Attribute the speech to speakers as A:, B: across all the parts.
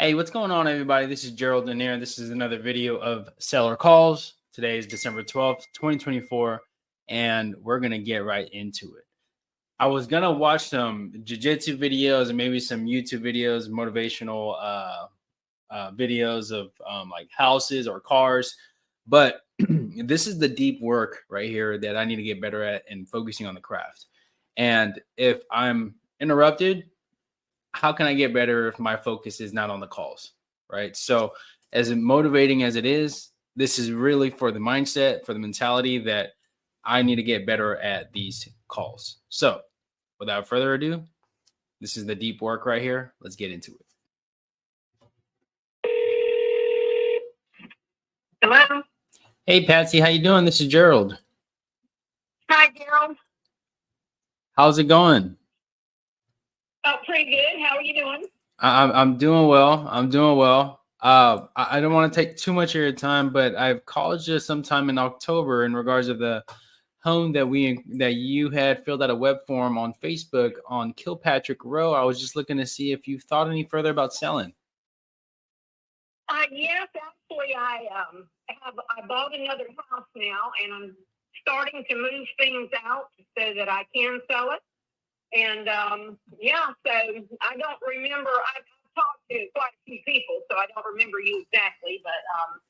A: Hey, what's going on, everybody? This is Gerald Donaire. This is another video of Seller Calls. Today is December 12th, 2024, and we're going to get right into it. I was going to watch some jiu-jitsu videos and maybe some YouTube videos, motivational videos of like houses or cars, but this is the deep work right here that I need to get better at and focusing on the craft. And if I'm interrupted, how can I get better if my focus is not on the calls, right? So as motivating as it is, this is really for the mindset, for the mentality that I need to get better at these calls. So without further ado, this is the deep work right here. Let's get into it.
B: Hello.
A: Hey, Patsy, how you doing? This is Gerald.
B: Hi, Gerald.
A: How's it going?
B: Oh, pretty good. How are you doing?
A: I'm doing well. I'm doing well. I don't want to take too much of your time, but I've called you sometime in October in regards of the home that you had filled out a web form on Facebook on Kilpatrick Row. I was just looking to see if you thought any further about selling.
B: Yes, actually, I bought another house now, and I'm starting to move things out so that I can sell it. And yeah, so I don't remember. I've talked to quite a few people, so I don't remember you exactly. But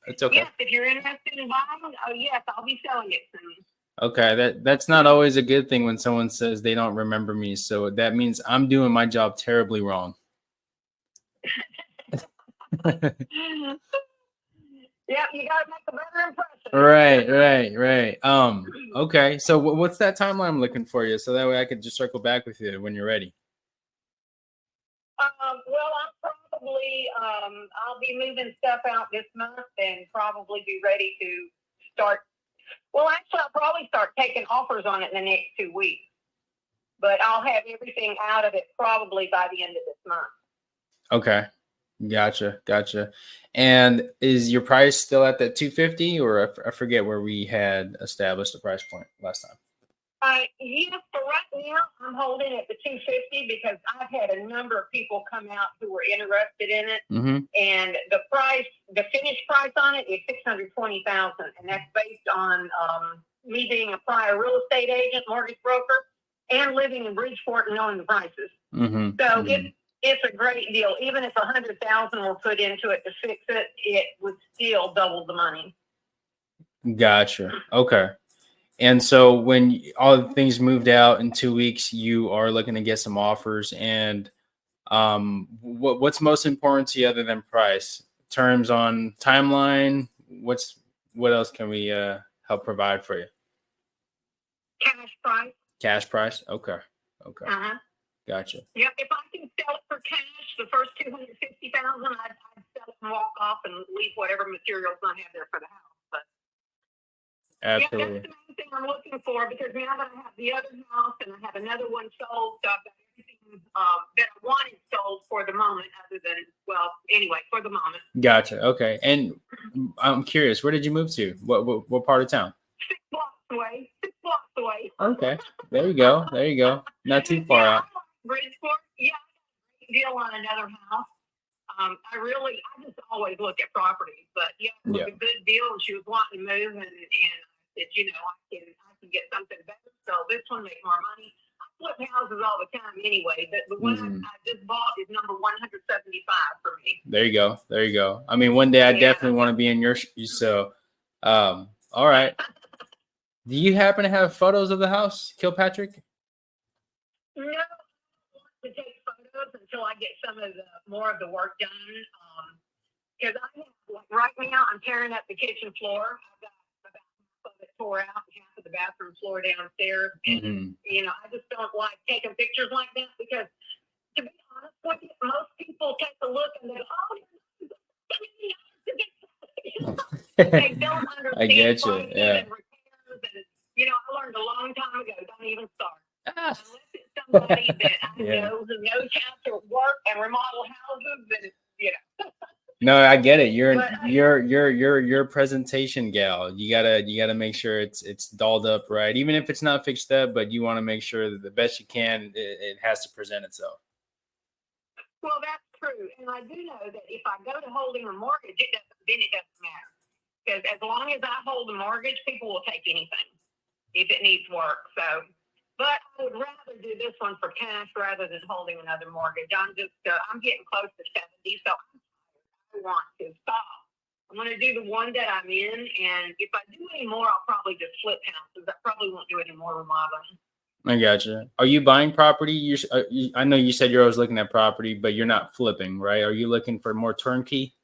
A: it's okay.
B: Yes, if you're interested in buying, yes, I'll be selling it soon.
A: Okay, that's not always a good thing when someone says they don't remember me. So that means I'm doing my job terribly wrong.
B: Yeah, you gotta make a better impression.
A: Right. Okay. So what's that timeline I'm looking for you? So that way I could just circle back with you when you're ready.
B: Well, I'll be moving stuff out this month and probably be ready to start. Well, actually, I'll probably start taking offers on it in the next 2 weeks. But I'll have everything out of it probably by the end of this month.
A: Okay. Gotcha. And is your price still at that 250, or I forget where we had established the price point last time?
B: Yes, for right now, I'm holding it at 250 because I've had a number of people come out who were interested in it, and the finished price on it is $620,000, and that's based on me being a prior real estate agent, mortgage broker, and living in Bridgeport and knowing the prices. So it's a great deal. Even if $100,000 were put into it to fix it, it would still double the money.
A: Gotcha. Okay. And so when all the things moved out in 2 weeks, you are looking to get some offers. And what's most important to you other than price? Terms on timeline? What else can we help provide for you?
B: Cash price.
A: Cash price? Okay. Gotcha.
B: Yep. If I can sell it for cash, the first $250,000, I'd sell it and walk off and leave whatever materials I have there for the house. But
A: absolutely,
B: yeah, that's the main thing I'm looking for, because now that I have the other house and I have another one sold, so I've got everything that I wanted sold for the moment. For the moment.
A: Gotcha. Okay. And I'm curious, where did you move to? What part of town?
B: 6 blocks away. 6 blocks away.
A: Okay. There you go. Not too far out.
B: Bridgeport. Yeah, deal on another house. I just always look at properties, but yeah, it was a good deal, and she was wanting to move, and I said, I can get something better. So this one makes more money. I flip houses all the time anyway, but the one I just bought is number 175 for me.
A: There you go. I mean, one day I definitely want to be in your shoes. So, all right. Do you happen to have photos of the house, Kilpatrick?
B: No, I don't want to take photos until I get some of more of the work done. Because right now I'm tearing up the kitchen floor. I've got about half of it tore out, half of the bathroom floor downstairs. And I just don't like taking pictures like that, because to be honest with you, most people take a look and they go, they don't understand.
A: I get you. Yeah.
B: And repairs, and I learned a long time ago, don't even start. Unless it's somebody that I know who knows how to work and remodel houses, and
A: No, I get it. You're a presentation gal. You gotta make sure it's dolled up right, even if it's not fixed up. But you want to make sure that the best you can, it has to present itself.
B: Well, that's true. true. And I do know that if I go to holding a mortgage, then it doesn't matter. Because as long as I hold a mortgage, people will take anything if it needs work. So, but I would rather do this one for cash rather than holding another mortgage. I'm getting close to 70, so I want to stop. I'm going to do the one that I'm in, and if I do any more, I'll probably just flip houses. I probably won't do any more remodeling.
A: I gotcha. Are you buying property? I know you said you're always looking at property, but you're not flipping, right? Are you looking for more turnkey?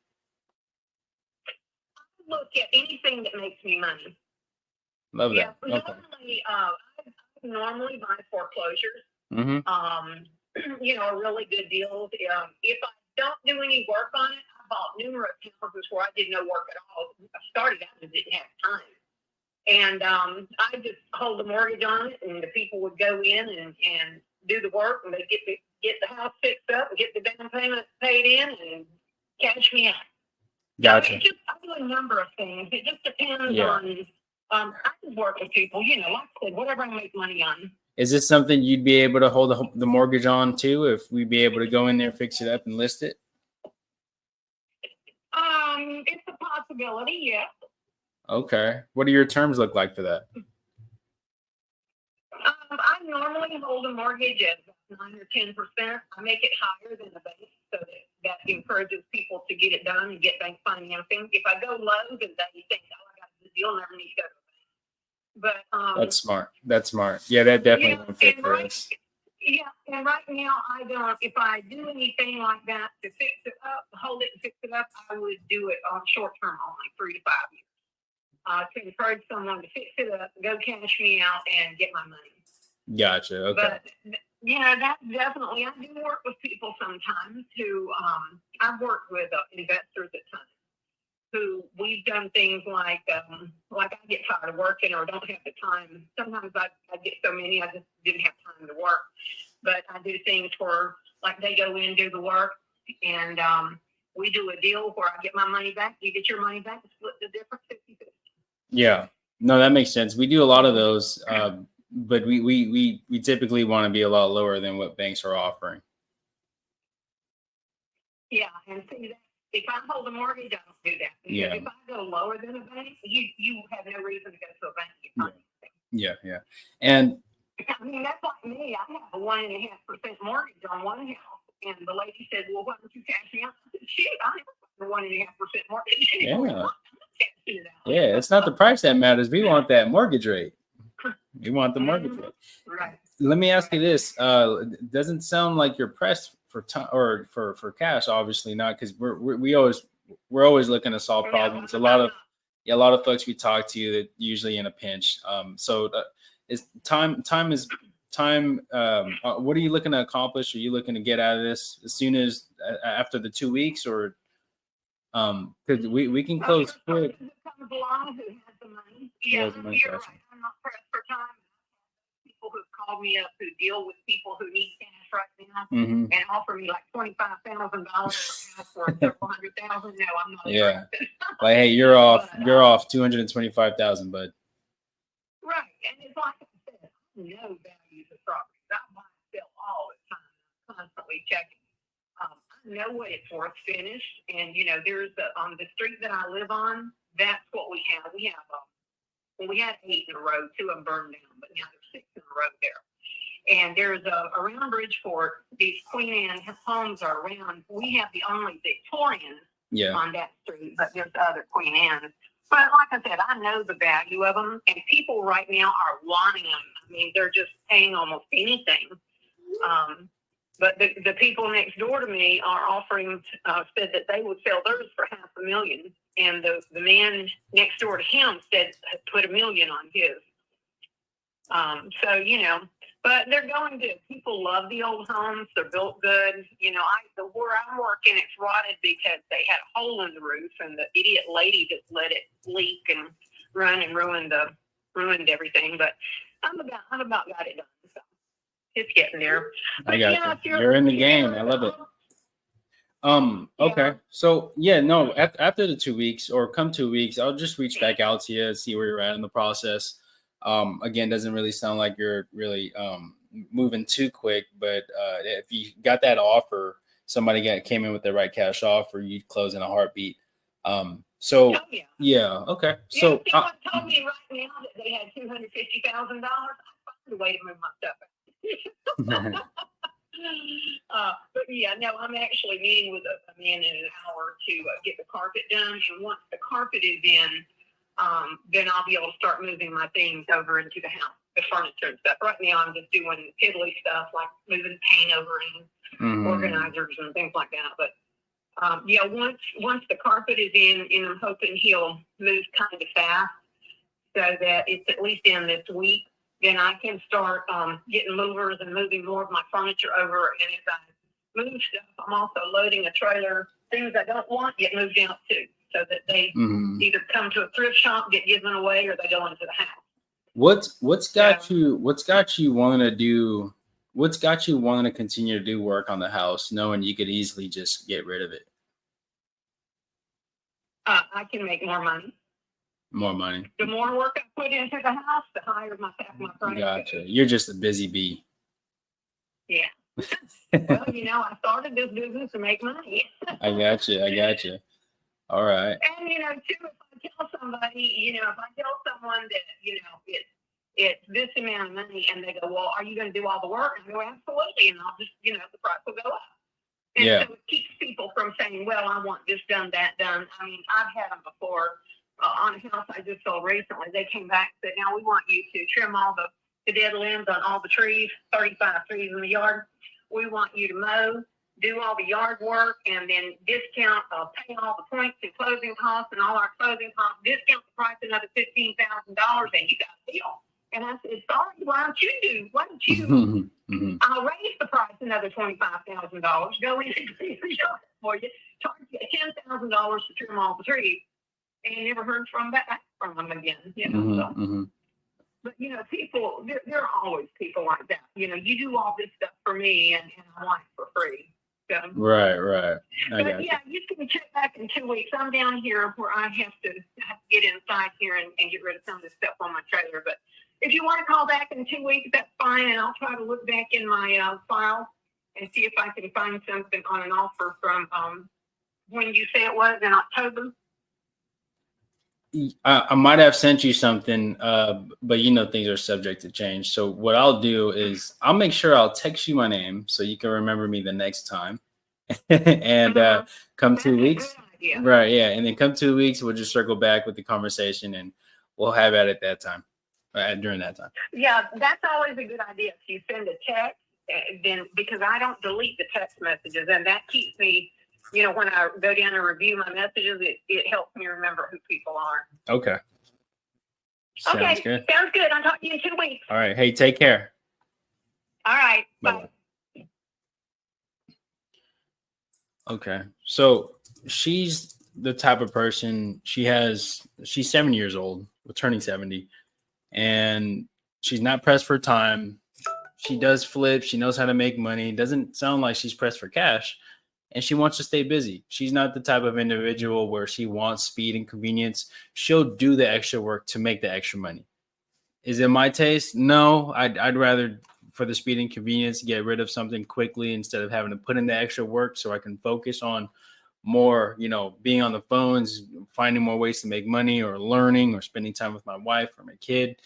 B: I look at anything that makes me money.
A: Love that.
B: Yeah, okay. I normally buy foreclosures. Really good deals. If I don't do any work on it, I bought numerous houses where I did no work at all. I started out and didn't have time. And I just hold the mortgage on it, and the people would go in and do the work, and they get the house fixed up and get the down payment paid in and cash me out.
A: Gotcha.
B: So I do a number of things. It just depends on. I can work with people, like I said, whatever I make money on.
A: Is this something you'd be able to hold the mortgage on too, if we'd be able to go in there, fix it up, and list it?
B: It's a possibility, yes.
A: Okay. What do your terms look like for that?
B: I normally hold a mortgage at 9 or 10%. I make it higher than the bank, so that encourages people to get it done and get bank financing. If I go low, then they think, I got a good deal, never need to go to the bank. But
A: that's smart. Yeah, that definitely won't fit for us.
B: Yeah, and right now I don't. If I do anything like that to fix it up, hold it and fix it up, I would do it on short term only, 3 to 5 years. To encourage someone to fix it up, go cash me out, and get my money.
A: Gotcha. Okay.
B: But that's definitely. I do work with people sometimes who I've worked with investors at times who we've done things like I get tired of working or don't have the time. Sometimes I get so many I just didn't have time to work. But I do things where like they go in, do the work, and we do a deal where I get my money back. You get your money back, split the difference 50-50.
A: Yeah, no, that makes sense. We do a lot of those, but we typically want to be a lot lower than what banks are offering.
B: Yeah, and see that if I hold a mortgage, I don't do that. Because if I go lower than a bank, you have no reason to go to a bank.
A: Yeah. And
B: I mean, that's like me. I have a 1.5% mortgage on one house, and the lady said, "Well, why don't you cash me out?" I said, "Shit, I have a 1.5% mortgage."
A: Yeah, it's not the price that matters. We want that mortgage rate. We want the mortgage rate.
B: Right.
A: Let me ask you this: it doesn't sound like you're pressed for time or for cash. Obviously not, because we're always looking to solve problems. A lot of folks we talk to that usually in a pinch. So is time. What are you looking to accomplish? Are you looking to get out of this as soon as after the 2 weeks, or because we can close quick?
B: Comes along who has the money. Yeah, you're right. I'm not pressed for time. People who've called me up who deal with people who need cash right now and offer me like $25,000 for several $100,000. No, I'm not.
A: Yeah, like hey, you're off. You're off $225,000, bud.
B: Right, and it's like I said, I know values of properties. I buy and sell all the time. I'm constantly checking. I know what it's worth finished, and there's on the street that I live on. That's what we have. We had 8 in a row. 2 of them burned down, but now there's 6 in a row there. And there's around Bridgeport, these Queen Anne homes are around. We have the only Victorians on that street, but there's other Queen Annes. But like I said, I know the value of them, and people right now are wanting them. I mean, they're just paying almost anything. But the people next door to me are offering, said that they would sell theirs for $500,000. And the man next door to him said, put $1 million on his. But they're going to, people love the old homes. They're built good. Where I'm working, it's rotted because they had a hole in the roof and the idiot lady just let it leak and run and ruined everything. But I'm about got it done. So it's getting there.
A: I got you. You're in the game. I love it. Okay. So after the 2 weeks or come 2 weeks, I'll just reach back out to you and see where you're at in the process. Again, doesn't really sound like you're really moving too quick, but if you got that offer, somebody came in with the right cash offer, you'd close in a heartbeat. So yeah, okay. So
B: someone told me right now that they had $250,000. I found a way to move my stuff. But yeah, no, I'm actually meeting with a man in an hour to get the carpet done, and once the carpet is in, then I'll be able to start moving my things over into the house, the furniture and stuff. Right now, I'm just doing piddly stuff like moving paint over and organizers and things like that. But yeah, once the carpet is in, and I'm hoping he'll move kind of fast so that it's at least in this week, then I can start getting movers and moving more of my furniture over. And as I move stuff, I'm also loading a trailer. Things I don't want get moved out too, so that they either come to a thrift shop, get given away, or they go into the house. What's got you wanting to do? What's got you wanting to continue to do work on the house, knowing you could easily just get rid of it? I can make more money. More money. The more work I put into the house, the higher my price.
A: Gotcha. You're just a busy bee.
B: Yeah. Well, I started this business to make money.
A: I gotcha. All right.
B: And too, if I tell somebody, if I tell someone that it's this amount of money, and they go, "Well, are you going to do all the work?" And I go, "Absolutely," and I'll just, the price will go up. And so it keeps people from saying, "Well, I want this done, that done." I mean, I've had them before. On a house I just sold recently, they came back and said, "Now we want you to trim all the dead limbs on all the trees, 35 trees in the yard. We want you to mow, do all the yard work, and then discount, pay all the points and closing costs and all our closing costs, discount the price another $15,000, and you got a deal." And I said, "Sorry, why don't you I'll raise the price another $25,000, go in and clean the yard for you, charge you $10,000 to trim all the trees." And never heard back from them again, But, people, there are always people like that. You do all this stuff for me, and I want it for free. So,
A: right.
B: But, you can check back in 2 weeks. I'm down here where I have to get inside here and get rid of some of this stuff on my trailer. But if you want to call back in 2 weeks, that's fine, and I'll try to look back in my file and see if I can find something on an offer from when you say it was in October.
A: I might have sent you something, but things are subject to change. So what I'll do is I'll make sure I'll text you my name so you can remember me the next time. And come 2 weeks, right? Yeah, and then come 2 weeks, we'll just circle back with the conversation, and we'll have it at that time, during that time.
B: Yeah, that's always a good idea. If you send a text, then because I don't delete the text messages, and that keeps me. When I go down and review my messages, it helps me remember who people are.
A: Okay. Sounds good.
B: Sounds good. I'll talk to you in 2 weeks.
A: All right. Hey, take care.
B: All right. Bye.
A: Okay. So she's the type of person, she's 7 years old, turning 70, and she's not pressed for time. She does flip. She knows how to make money. Doesn't sound like she's pressed for cash. And she wants to stay busy. She's not the type of individual where she wants speed and convenience. She'll do the extra work to make the extra money. Is it my taste? No, I'd rather, for the speed and convenience, get rid of something quickly instead of having to put in the extra work so I can focus on more, being on the phones, finding more ways to make money, or learning, or spending time with my wife or my kid.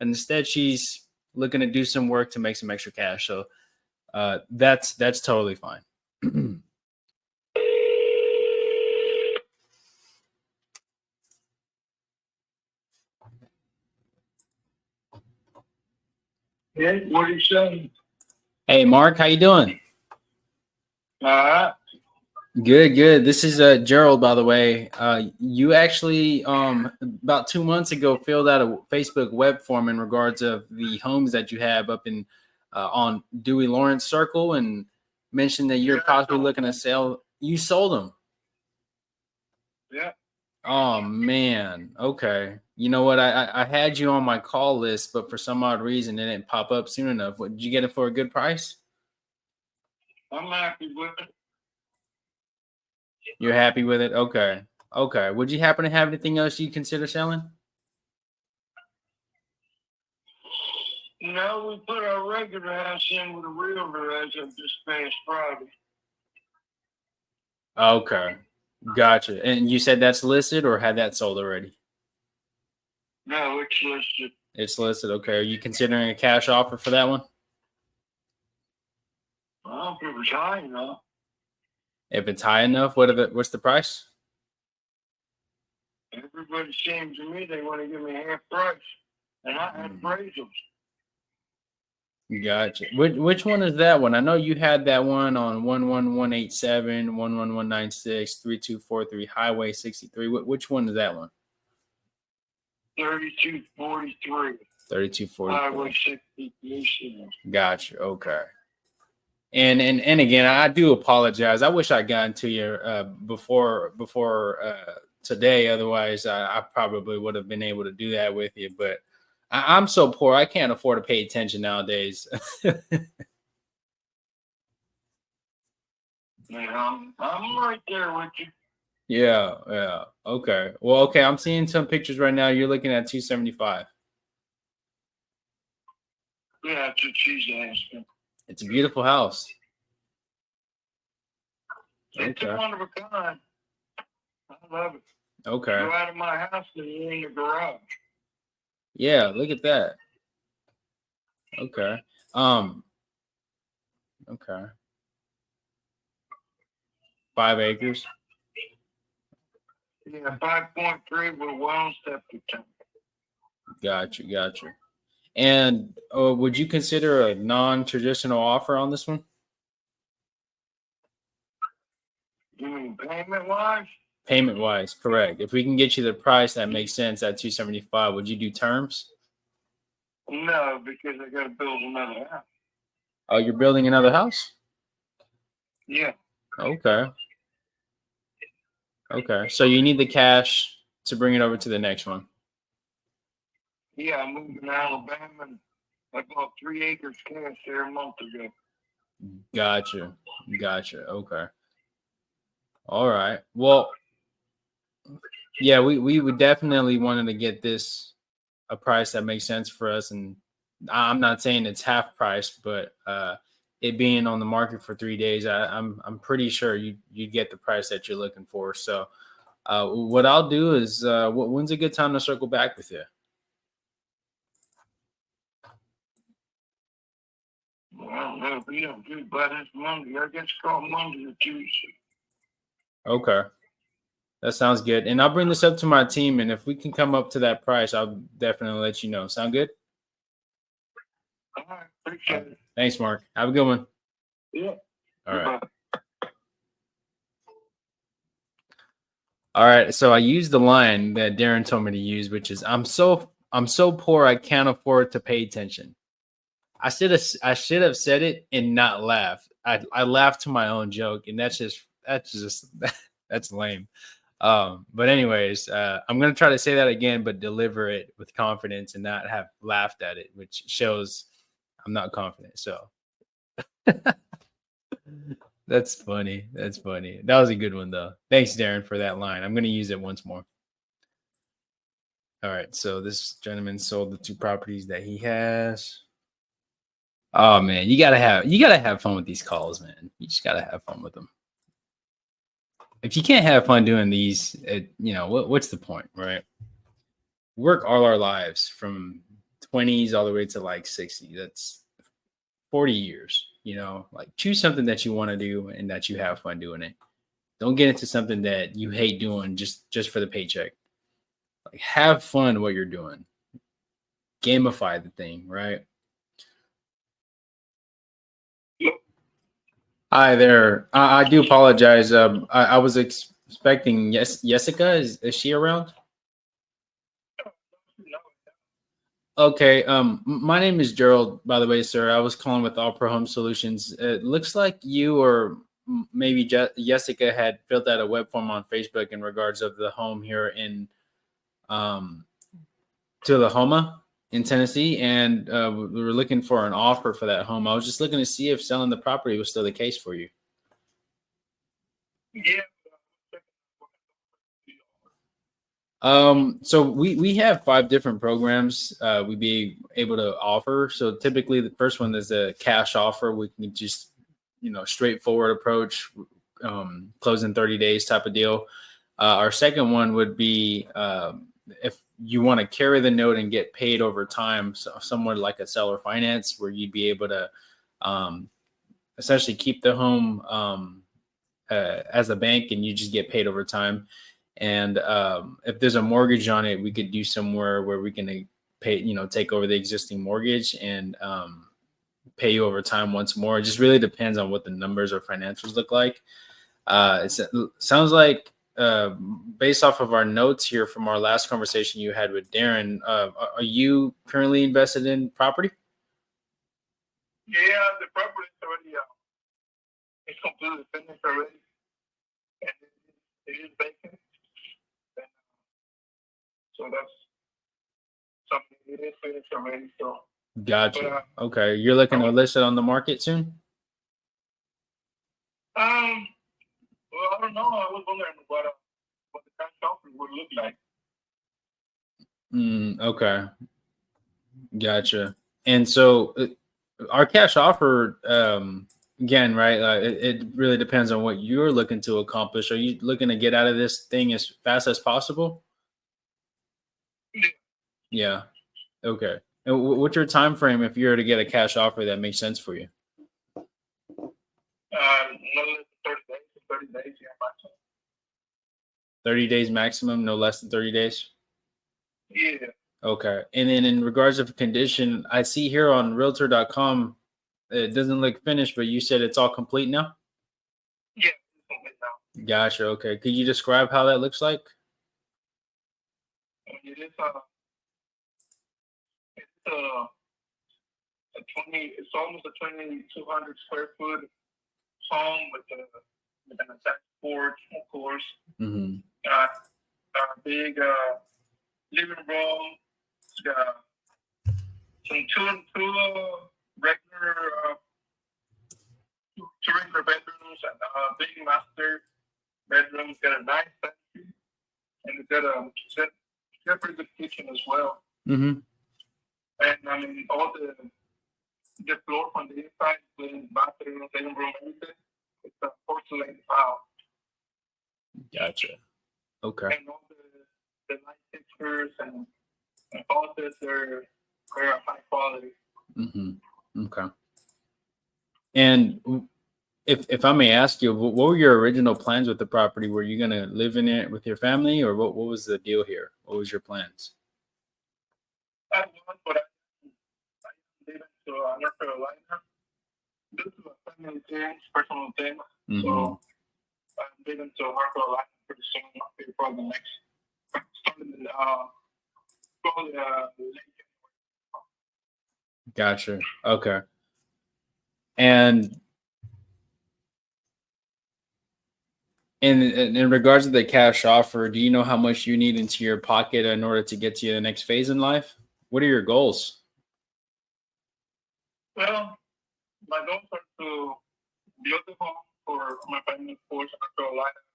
A: And instead, she's looking to do some work to make some extra cash. So that's totally fine.
C: Hey, what are you saying?
A: Hey, Mark, how you doing?
C: All right.
A: Good. This is Gerald, by the way. You actually about 2 months ago filled out a Facebook web form in regards of the homes that you have up in on Dewey Lawrence Circle, and mentioned that you're possibly looking to sell. You sold them.
C: Yeah.
A: Oh man. Okay. You know what? I had you on my call list, but for some odd reason it didn't pop up soon enough. What, did you get it for a good price?
C: I'm happy with it.
A: You're happy with it? Okay. Would you happen to have anything else you consider selling?
C: No, we put our regular house in with a realtor as of this past Friday.
A: Okay. Gotcha. And you said that's listed or had that sold already?
C: No, it's listed.
A: It's listed. Okay. Are you considering a cash offer for that one?
C: Well, if it was high enough,
A: If it's high enough, what's the price?
C: everybody seems to me they want to give me half price. And I had appraisals.
A: Gotcha. Which one is that one? I know you had that one on 11187, 11196, 3243 Highway 63. Which one is that one?
C: 3243.
A: 3243.
C: Highway 63.
A: Gotcha. Okay. And again, I do apologize. I wish I gotten to you before today. Otherwise, I probably would have been able to do that with you. But I'm so poor, I can't afford to pay attention nowadays.
C: Yeah, I'm right there with you.
A: Yeah. Okay. Well, okay. I'm seeing some pictures right now. You're looking at 275.
C: Yeah, that's what she's asking.
A: It's a beautiful house.
C: It's
A: Okay.
C: one of a kind. I love it.
A: Okay.
C: Go out of my house and you're in the garage.
A: Yeah, look at that. Okay. Okay. 5 acres.
C: Yeah, 5.3 with well septic tank.
A: Gotcha. And would you consider a non-traditional offer on this one?
C: You mean payment wise?
A: Payment wise, correct. If we can get you the price that makes sense at 275, would you do terms?
C: No, because I got to build another house.
A: Oh, you're building another house?
C: Yeah.
A: Okay. So you need the cash to bring it over to the next one.
C: Yeah, I moved to Alabama and I bought 3 acres cash there a month ago.
A: Gotcha. Okay. All right. Well, yeah, we would definitely wanted to get this a price that makes sense for us. And I'm not saying it's half price, but it being on the market for 3 days, I'm pretty sure you get the price that you're looking for. So what I'll do is when's a good time to circle back with you?
C: Well, no, we don't do by this Monday. I guess call Monday or Tuesday.
A: Okay. That sounds good. And I'll bring this up to my team. And if we can come up to that price, I'll definitely let you know. Sound good?
C: All right, appreciate it.
A: Thanks, Mark. Have a good one.
C: Yeah.
A: All right.
C: Bye.
A: All right. So I used the line that Darren told me to use, which is I'm so poor I can't afford to pay attention. I should have said it and not laughed. I laughed to my own joke, and that's lame. But anyways, I'm gonna try to say that again, but deliver it with confidence and not have laughed at it, which shows I'm not confident. So that's funny. That was a good one though. Thanks, Darren, for that line. I'm gonna use it once more. All right. So this gentleman sold the 2 properties that he has. Oh man, you gotta have fun with these calls, man. You just gotta have fun with them. If you can't have fun doing these, what's the point, right? Work all our lives from 20s all the way to like 60. That's 40 years. Like choose something that you want to do and that you have fun doing it. Don't get into something that you hate doing just for the paycheck. Like have fun what you're doing. Gamify the thing, right? Hi there. I do apologize. I was expecting Jessica. Is she around? Okay. My name is Gerald, by the way, sir. I was calling with All Pro Home Solutions. It looks like you or maybe Jessica had filled out a web form on Facebook in regards of the home here in Tullahoma in Tennessee, and we were looking for an offer for that home. I was just looking to see if selling the property was still the case for you.
C: Yeah.
A: So we have 5 different programs we'd be able to offer. So typically the first one is a cash offer. We can just, straightforward approach. close in 30 days type of deal. Our second one would be if you want to carry the note and get paid over time, so somewhere like a seller finance, where you'd be able to essentially keep the home as a bank, and you just get paid over time. And if there's a mortgage on it, we could do somewhere where we can pay, take over the existing mortgage and pay you over time once more. It just really depends on what the numbers or financials look like. It sounds like, based off of our notes here from our last conversation you had with Darren, are you currently invested in property?
C: Yeah, the property is already it's completely finished already, and it is vacant. So that's something it is finished already. So
A: gotcha. Okay, you're looking to list it on the market soon?
C: Well, I don't know. I was wondering what the cash offer would look like.
A: Okay, gotcha. And so our cash offer, again, right? It really depends on what you're looking to accomplish. Are you looking to get out of this thing as fast as possible? Yeah. Okay. And what's your time frame if you were to get a cash offer that makes sense for you?
C: No less than 30 days. 30 days, yeah, maximum.
A: 30 days maximum, no less than 30 days?
C: Yeah.
A: Okay. And then in regards of condition, I see here on realtor.com, it doesn't look finished, but you said it's all complete now?
C: Yeah, it's complete now.
A: Gotcha. Okay. Could you describe how that looks like?
C: It is it's almost a 2,200 square foot home with an attached porch, of course.
A: Mm-hmm.
C: A big living room. It's got some two regular bedrooms and a big master bedroom. It's got a nice pantry, and it's got a separate kitchen as well.
A: Mm-hmm.
C: And I mean, all the floor from the inside, the bathroom, living room, everything, it's a porcelain tile.
A: Gotcha. Okay.
C: And all the light fixtures and faucets are high quality.
A: Mm-hmm. Okay. And if I may ask you, what were your original plans with the property? Were you going to live in it with your family, or what was the deal here? What was your plans?
C: I was, but I live in North Carolina. This is a family thing, personal thing. Mm-hmm. So I'm living to North Carolina pretty soon. Probably next starting probably late.
A: Gotcha. Okay. And in regards to the cash offer, do you know how much you need into your pocket in order to get to the next phase in life? What are your goals?
C: Well, my goals are to build a home for my family, of course,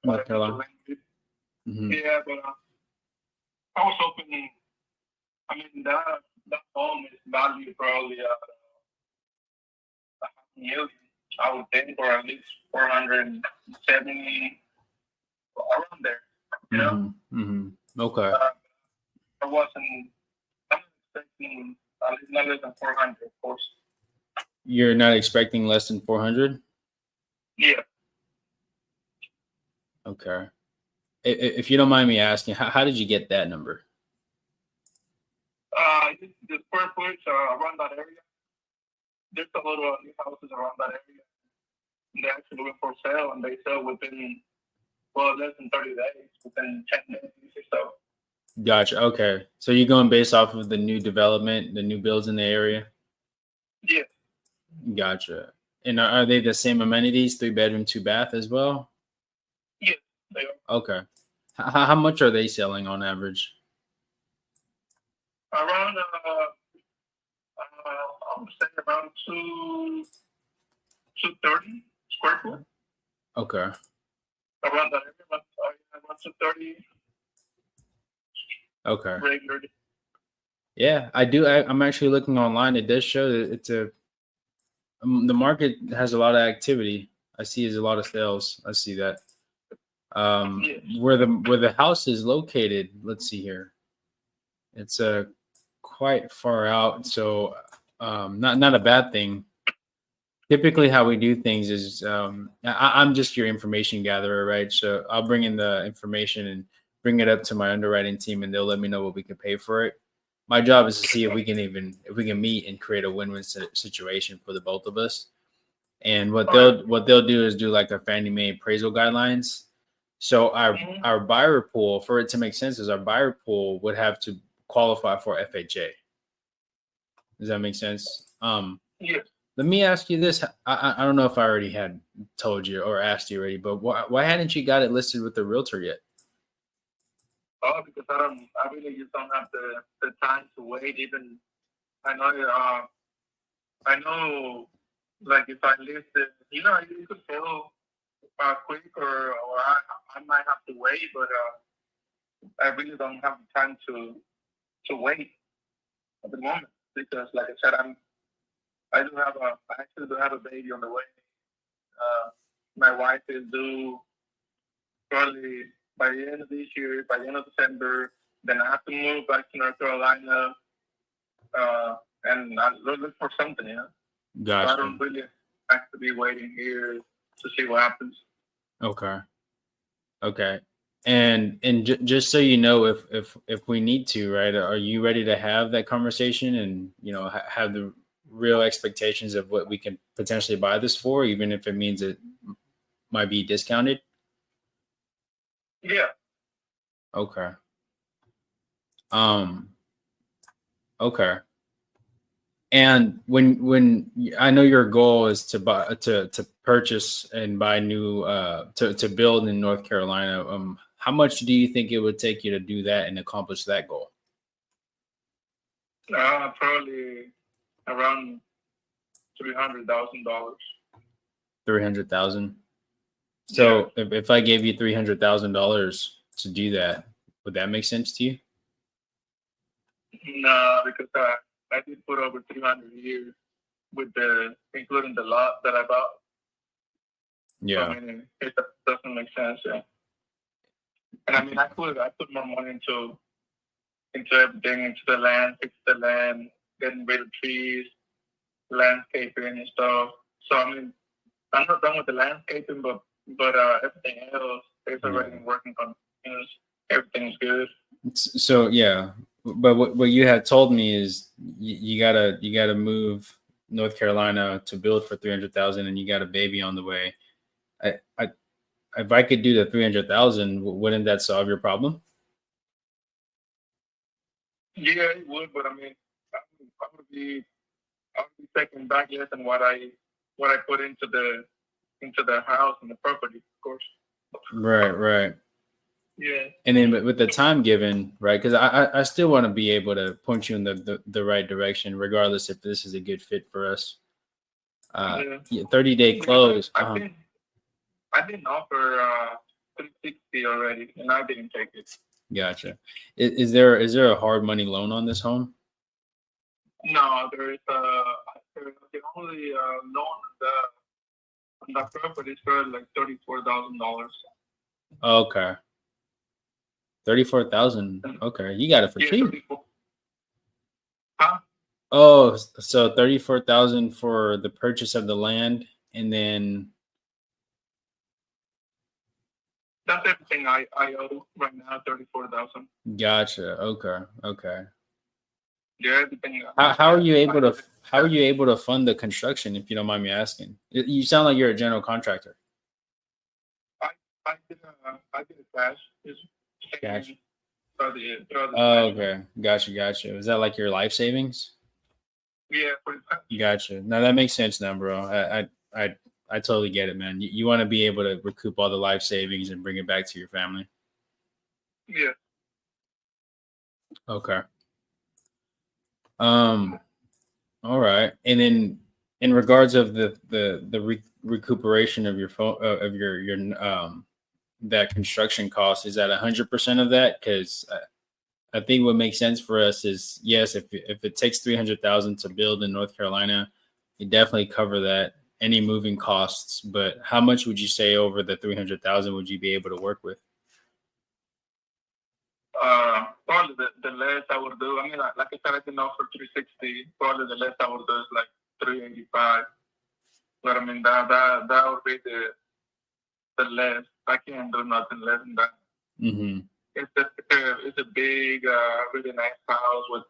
C: North Carolina. Mm-hmm. Yeah, but I was hoping, I mean, that home is valued probably $500,000, I would think, or at least 470, around there, you know?
A: Mm-hmm. Okay.
C: I'm expecting at least not less than 400, of course.
A: You're not expecting less than 400?
C: Yeah.
A: Okay. If you don't mind me asking, how did you get that number?
C: The square footage around that area. There's a lot of new houses around that area. They actually went for sale, and they sell within, less than 30 days, within 10 days or so.
A: Gotcha. Okay. So you're going based off of the new development, the new builds in the area?
C: Yeah.
A: Gotcha. And are they the same amenities, 3-bedroom, 2-bath as well?
C: Yeah, they are.
A: Okay. How much are they selling on average?
C: Around, I would say around 230 square foot.
A: Okay.
C: Around that area, around 230.
A: Okay.
C: Regularly.
A: Yeah, I do. I'm actually looking online. It does show that the market has a lot of activity. I see there's a lot of sales. I see that. Where the house is located, let's see here. It's quite far out, so not a bad thing. Typically, how we do things is I'm just your information gatherer, right? So I'll bring in the information and bring it up to my underwriting team, and they'll let me know what we can pay for it. My job is to see if we can meet and create a win-win situation for the both of us. And what they'll do is do like a Fannie Mae appraisal guidelines. So our buyer pool, for it to make sense, is our buyer pool would have to qualify for FHA. Does that make sense?
C: Yes.
A: Let me ask you this. I don't know if I already had told you or asked you already, but why hadn't you got it listed with the realtor yet?
C: Oh, because I really just don't have the time to wait. Even I know, like if I list it, you could sell quick, or I might have to wait, but I really don't have the time to wait at the moment because, like I said, I actually do have a baby on the way. My wife is due probably by the end of this year, by the end of December. Then I have to move back to North Carolina, and I look for something.
A: Gotcha.
C: So I don't really have to be waiting here to see what happens.
A: Okay. And just so you know, if we need to, right? Are you ready to have that conversation and have the real expectations of what we can potentially buy this for, even if it means it might be discounted?
C: Yeah.
A: Okay. Okay. And when I know your goal is to buy to purchase and buy new to build in North Carolina, how much do you think it would take you to do that and accomplish that goal?
C: Probably around $300,000.
A: $300,000. So if I gave you $300,000 to do that, would that make sense to you?
C: No, because I did put over 300 years with including the lot that I bought.
A: Yeah.
C: So, I mean, it doesn't make sense. Yeah. And I mean, I put more money into everything, into the land, fix the land, getting rid of trees, landscaping and stuff. So I mean, I'm not done with the landscaping, but everything else is already working on. Everything's good.
A: So yeah, but what you had told me is you gotta move North Carolina to build for 300,000, and you got a baby on the way. If I could do the 300,000, wouldn't that solve your problem?
C: Yeah, it would, but I mean, I would be taking back less than what I put into the house and the property, of course.
A: Right.
C: Yeah.
A: And then with the time given, right? Because I still want to be able to point you in the right direction, regardless if this is a good fit for us. 30-day close.
C: I've been offered 360 already, and I didn't take it.
A: Gotcha. Is there a hard money loan on this home?
C: No, there's the only loan on the property is for like $34,000.
A: Okay. 34,000. Okay, you got it for cheap.
C: 34. Huh?
A: Oh, so 34,000 for the purchase of the land, and then
C: that's everything I owe right now. 34,000.
A: Gotcha. Okay.
C: Yeah, everything.
A: How are you able to fund the construction, if you don't mind me asking? You sound like you're a general contractor.
C: I did a cash.
A: Gotcha.
C: Oh,
A: okay. Gotcha. Is that like your life savings?
C: Yeah.
A: Gotcha. Now that makes sense now, bro. I totally get it, man. You want to be able to recoup all the life savings and bring it back to your family.
C: Yeah.
A: Okay. All right. And then in regards of the recuperation of your phone of your that construction cost, is that 100% of that? Because I think what makes sense for us is, yes, if it takes 300,000 to build in North Carolina, you definitely cover that. any moving costs, but how much would you say over the 300,000 would you be able to work with?
C: Probably the less I would do. I mean, like I said, I can offer 360. Probably the less I would do is like 385. But I mean, that would be the less. I can't do nothing less than that.
A: Mm-hmm.
C: It's a big, really nice house with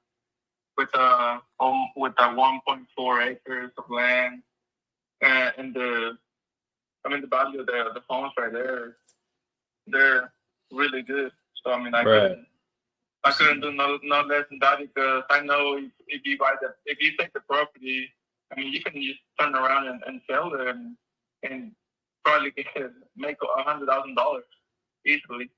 C: 1.4 acres of land, and the value of the homes right there, they're really good. So I mean, I couldn't do no less than that, because I know if you take the property, I mean, you can just turn around and sell it and probably make $100,000 easily.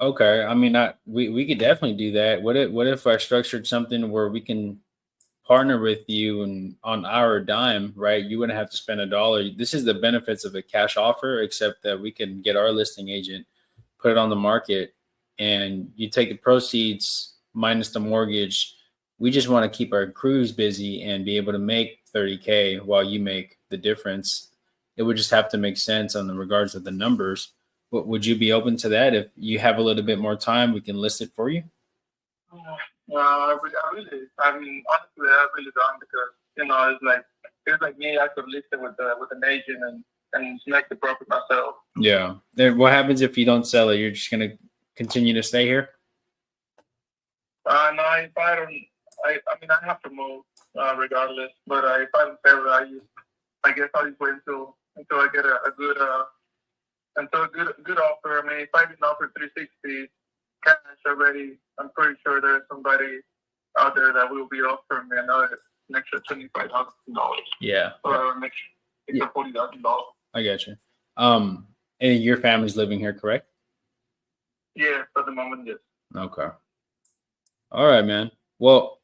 A: Okay, I mean, we could definitely do that. What if I structured something where we can partner with you and on our dime, right? You wouldn't have to spend $1. This is the benefits of a cash offer, except that we can get our listing agent, put it on the market, and you take the proceeds minus the mortgage. We just want to keep our crews busy and be able to make 30K while you make the difference. It would just have to make sense on the regards of the numbers. Would you be open to that? If you have a little bit more time, we can list it for you.
C: Honestly, I really don't, because it's like me. I could list it with an agent and select the property myself.
A: Yeah. Then what happens if you don't sell it? You're just gonna continue to stay here?
C: No, if I don't, I mean, I have to move regardless. But if I don't sell it, I guess I'll just wait until I get a good offer. I mean, if I didn't offer 360 cash already, I'm pretty sure there's somebody out there that will be offering me an extra $25,000.
A: Yeah.
C: Or an extra $40,000.
A: I got you. And your family's living here, correct?
C: Yeah, for the moment, yes.
A: Okay. All right, man. Well,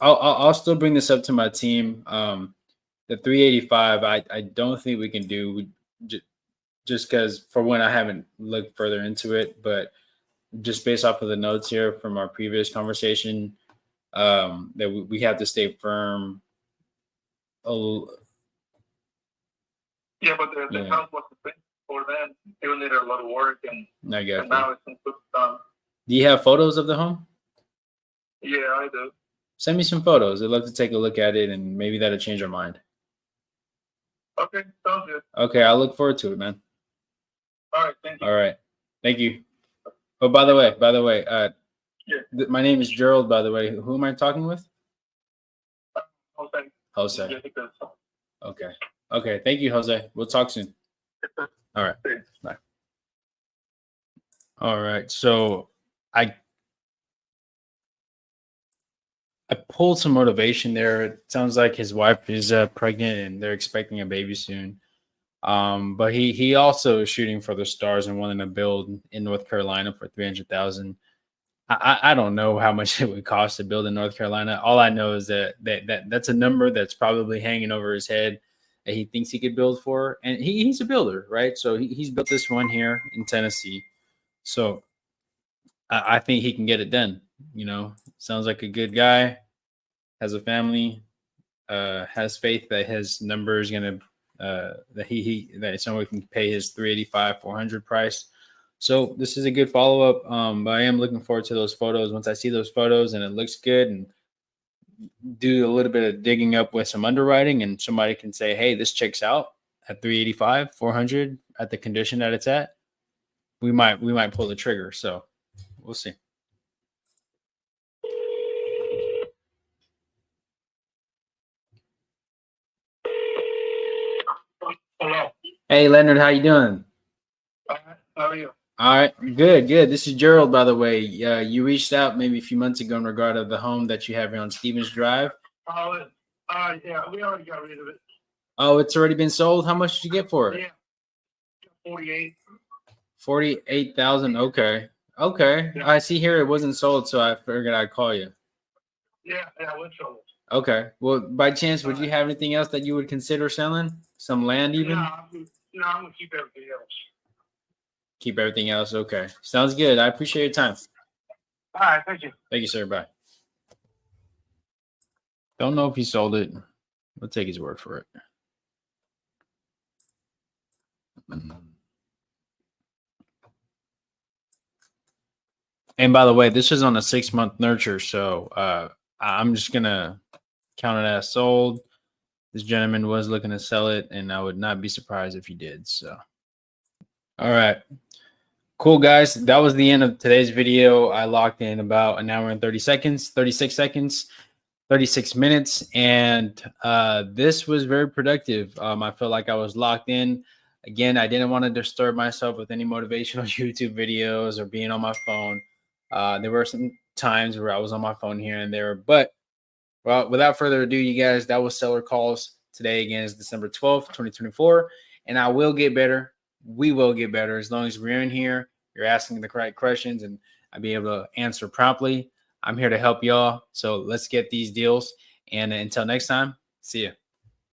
A: I'll still bring this up to my team. The 385, I don't think we can do, just because, for one, I haven't looked further into it, but just based off of the notes here from our previous conversation, that we have to stay firm.
C: Yeah, but the house was the thing for them. It needed a lot of work, and now it's completely done.
A: Do you have photos of the home?
C: Yeah, I do.
A: Send me some photos. I'd love to take a look at it, and maybe that'll change our mind.
C: Okay, sounds good.
A: Okay, I'll look forward to it, man.
C: All right, thank you.
A: All right, thank you. Oh, by the way, my name is Gerald, by the way. Who am I talking with? Jose. Okay. Thank you, Jose. We'll talk soon. All right. Bye. All right. So I pulled some motivation there. It sounds like his wife is pregnant and they're expecting a baby soon. But he also is shooting for the stars and wanting to build in North Carolina for 300,000. I don't know how much it would cost to build in North Carolina. All I know is that's a number that's probably hanging over his head that he thinks he could build for. And he's a builder, right? So he's built this one here in Tennessee. So I think he can get it done. Sounds like a good guy, has a family, has faith that his number is going to, that someone can pay his 385, 400 price. So this is a good follow-up. But I am looking forward to those photos. Once I see those photos and it looks good, and do a little bit of digging up with some underwriting, and somebody can say, hey, this checks out at 385, 400 at the condition that it's at, we might pull the trigger. So we'll see.
C: Hello.
A: Hey, Leonard, how you doing?
C: How are you?
A: All right, good. This is Gerald, by the way. You reached out maybe a few months ago in regard to the home that you have here on Stevens Drive.
C: Oh, yeah, we already got rid of it.
A: Oh, it's already been sold? How much did you get for it?
C: Yeah, 48.
A: 48,000. Okay. Yeah. I see here it wasn't sold, so I figured I'd call you.
C: Yeah, we're sold.
A: Okay. Well, by chance, would you have anything else that you would consider selling? Some land, even?
C: No, I'm gonna keep everything else.
A: Keep everything else. Okay. Sounds good. I appreciate your time.
C: All right. Thank you.
A: Thank you, sir. Bye. Don't know if he sold it. We'll take his word for it. And by the way, this is on a 6-month nurture, so I'm just gonna count it as sold. This gentleman was looking to sell it, and I would not be surprised if he did. So, all right, cool guys. That was the end of today's video. I locked in about an hour and 30 seconds, 36 seconds. 36 minutes, and this was very productive. I felt like I was locked in. Again, I didn't want to disturb myself with any motivational YouTube videos or being on my phone. There were some times where I was on my phone here and there, but well, without further ado, you guys, that was Seller Calls. Today again is December 12th, 2024, and I will get better. We will get better as long as we're in here. You're asking the correct questions, and I'll be able to answer promptly. I'm here to help y'all. So let's get these deals. And until next time, see ya.